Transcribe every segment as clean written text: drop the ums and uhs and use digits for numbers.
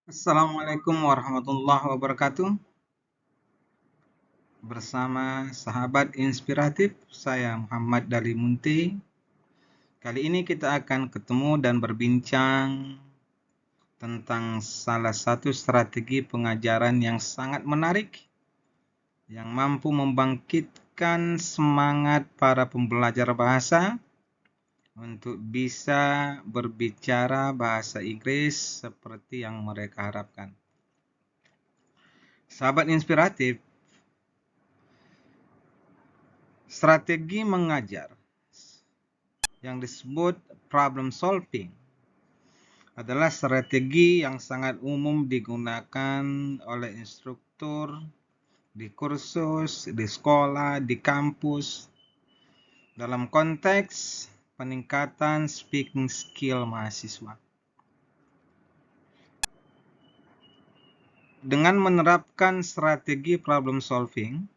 Assalamualaikum warahmatullahi wabarakatuh. Bersama sahabat inspiratif, saya Muhammad Dali Munti. Kali ini kita akan ketemu dan berbincang tentang salah satu strategi pengajaran yang sangat menarik, yang mampu membangkitkan semangat para pembelajar bahasa untuk bisa berbicara bahasa Inggris seperti yang mereka harapkan. Sahabat inspiratif, strategi mengajar yang disebut problem solving adalah strategi yang sangat umum digunakan oleh instruktur di kursus, di sekolah, di kampus dalam konteks peningkatan speaking skill mahasiswa. Dengan menerapkan strategi problem solving,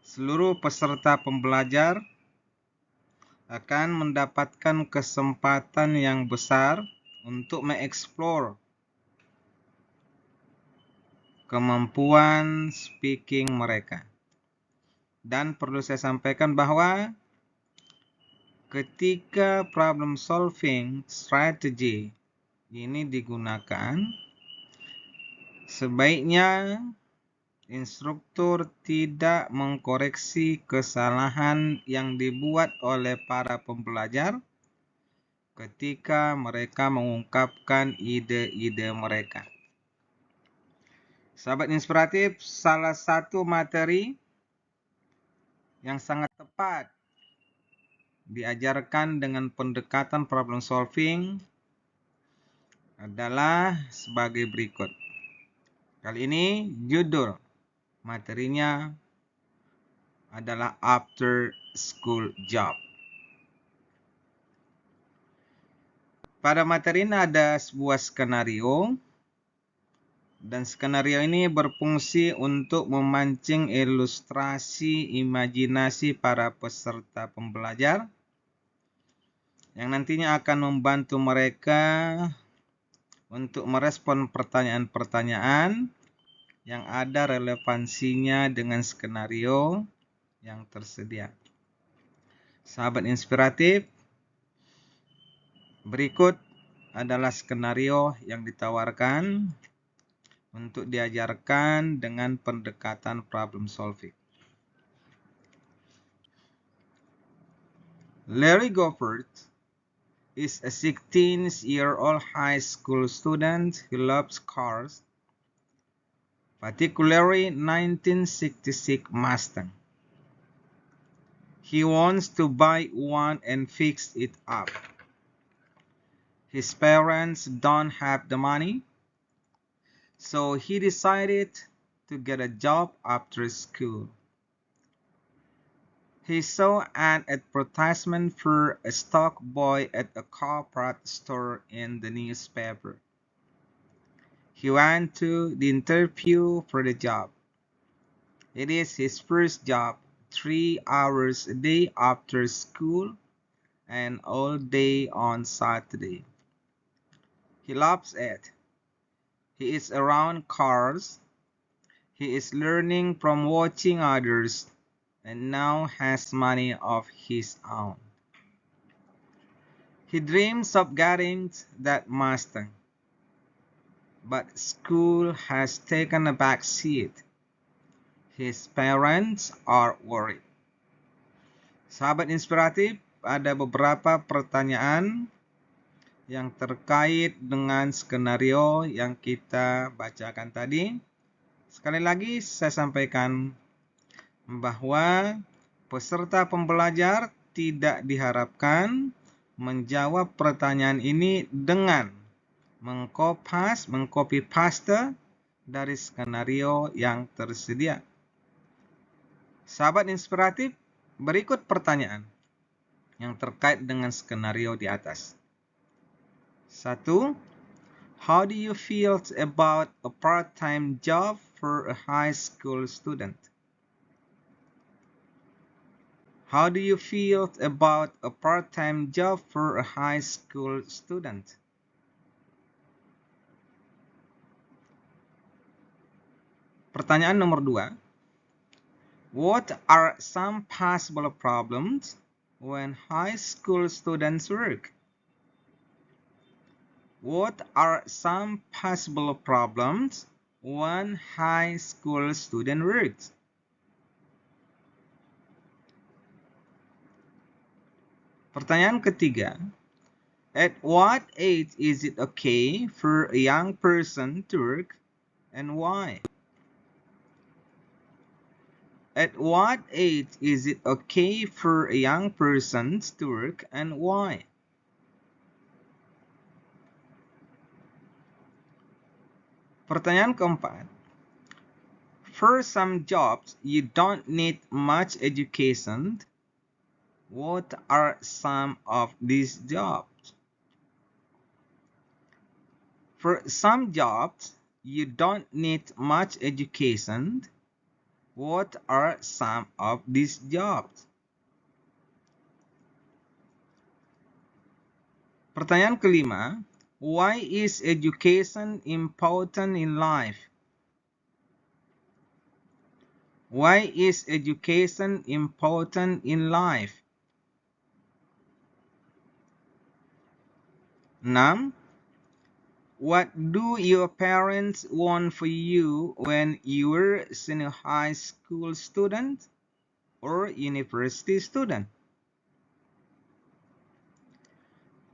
seluruh peserta pembelajar akan mendapatkan kesempatan yang besar untuk mengeksplor kemampuan speaking mereka. Dan perlu saya sampaikan bahwa ketika problem solving strategy ini digunakan, sebaiknya instruktur tidak mengkoreksi kesalahan yang dibuat oleh para pembelajar ketika mereka mengungkapkan ide-ide mereka. Sahabat inspiratif, salah satu materi yang sangat tepat diajarkan dengan pendekatan problem solving adalah sebagai berikut. Kali ini judul materinya adalah After School Job. Pada materi ini ada sebuah skenario, dan skenario ini berfungsi untuk memancing ilustrasi imajinasi para peserta pembelajar yang nantinya akan membantu mereka untuk merespon pertanyaan-pertanyaan yang ada relevansinya dengan skenario yang tersedia. Sahabat inspiratif, berikut adalah skenario yang ditawarkan untuk diajarkan dengan pendekatan problem solving. Larry Goffert is a 16-year-old high school student who loves cars, particularly 1966 Mustang. He wants to buy one and fix it up. His parents don't have the money, so he decided to get a job after school. He saw an advertisement for a stock boy at a car part store in the newspaper. He went to the interview for the job. It is his first job, 3 hours a day after school and all day on Saturday. He loves it. He is around cars. He is learning from watching others and now has money of his own. He dreams of getting that Mustang, but school has taken a back seat. His parents are worried. Sahabat inspiratif, ada beberapa pertanyaan yang terkait dengan skenario yang kita bacakan tadi. Sekali lagi saya sampaikan bahwa peserta pembelajar tidak diharapkan menjawab pertanyaan ini dengan mengcopy paste dari skenario yang tersedia. Sahabat inspiratif, berikut pertanyaan yang terkait dengan skenario di atas. 1. How do you feel about a part-time job for a high school student? How do you feel about a part-time job for a high school student? Pertanyaan nomor 2. What are some possible problems when high school students work? What are some possible problems when high school student works? Pertanyaan ketiga. At what age is it okay for a young person to work and why? At what age is it okay for a young person to work and why? Pertanyaan keempat. For some jobs, you don't need much education. What are some of these jobs? For some jobs, you don't need much education. What are some of these jobs? Pertanyaan kelima, why is education important in life? Why is education important in life? 6. What do your parents want for you when you were a senior high school student or university student?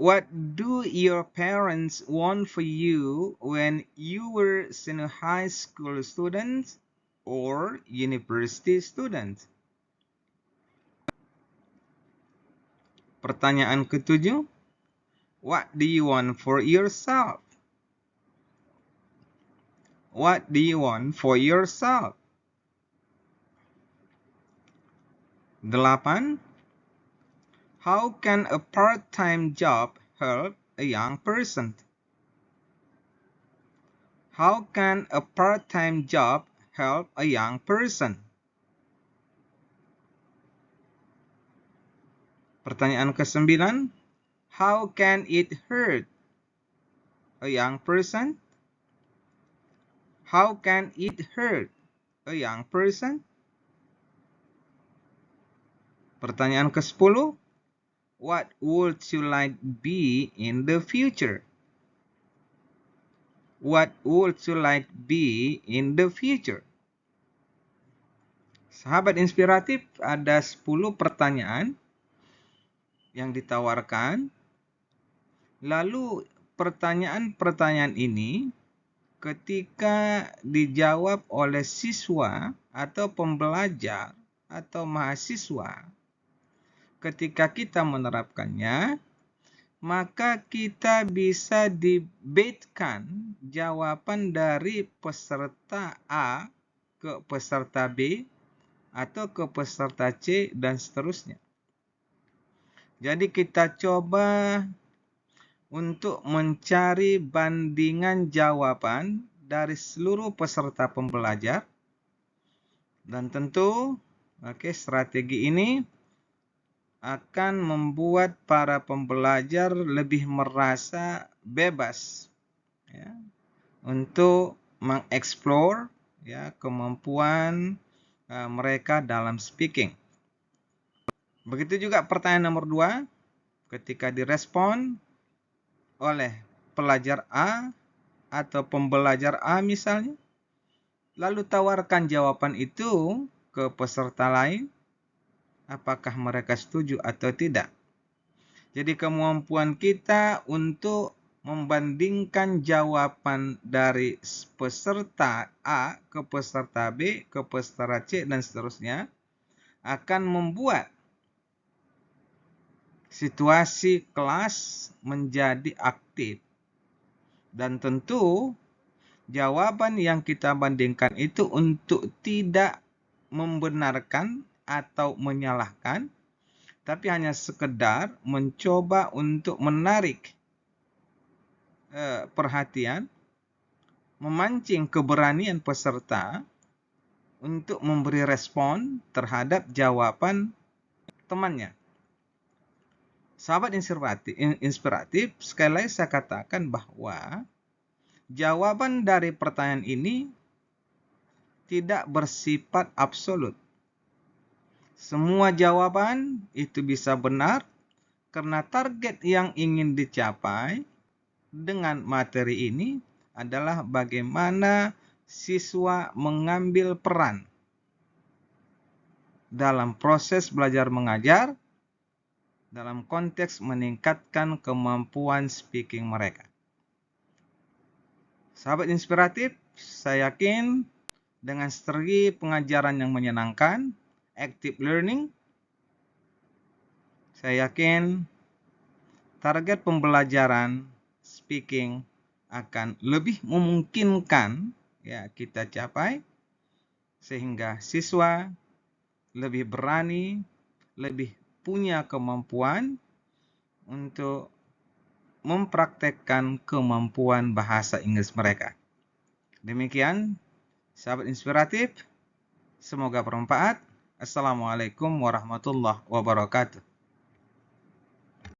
What do your parents want for you when you were a senior high school student or university student? Pertanyaan ketujuh. What do you want for yourself? What do you want for yourself? 8. How can a part-time job help a young person? How can a part-time job help a young person? Pertanyaan ke-9. How can it hurt a young person? How can it hurt a young person? Pertanyaan ke-10. What would you like be in the future? What would you like be in the future? Sahabat inspiratif, ada 10 pertanyaan yang ditawarkan. Lalu pertanyaan-pertanyaan ini ketika dijawab oleh siswa atau pembelajar atau mahasiswa, ketika kita menerapkannya, maka kita bisa debatekan jawaban dari peserta A ke peserta B atau ke peserta C dan seterusnya. Jadi kita coba untuk mencari bandingan jawaban dari seluruh peserta pembelajar. Dan tentu strategi ini akan membuat para pembelajar lebih merasa bebas untuk mengeksplor kemampuan mereka dalam speaking. Begitu juga pertanyaan nomor 2, ketika direspon oleh pelajar A atau pembelajar A misalnya, lalu tawarkan jawaban itu ke peserta lain, apakah mereka setuju atau tidak. Jadi kemampuan kita untuk membandingkan jawaban dari peserta A ke peserta B ke peserta C dan seterusnya akan membuat situasi kelas menjadi aktif. Dan tentu jawaban yang kita bandingkan itu untuk tidak membenarkan atau menyalahkan, tapi hanya sekedar mencoba untuk menarik perhatian, memancing keberanian peserta untuk memberi respon terhadap jawaban temannya. Sahabat inspiratif, sekali lagi saya katakan bahwa jawaban dari pertanyaan ini tidak bersifat absolut. Semua jawaban itu bisa benar karena target yang ingin dicapai dengan materi ini adalah bagaimana siswa mengambil peran dalam proses belajar mengajar dalam konteks meningkatkan kemampuan speaking mereka. Sahabat inspiratif, saya yakin dengan strategi pengajaran yang menyenangkan, active learning, saya yakin target pembelajaran speaking akan lebih memungkinkan ya kita capai sehingga siswa lebih berani, lebih punya kemampuan untuk mempraktekkan kemampuan bahasa Inggris mereka. Demikian, sahabat inspiratif, semoga bermanfaat. Assalamualaikum warahmatullahi wabarakatuh.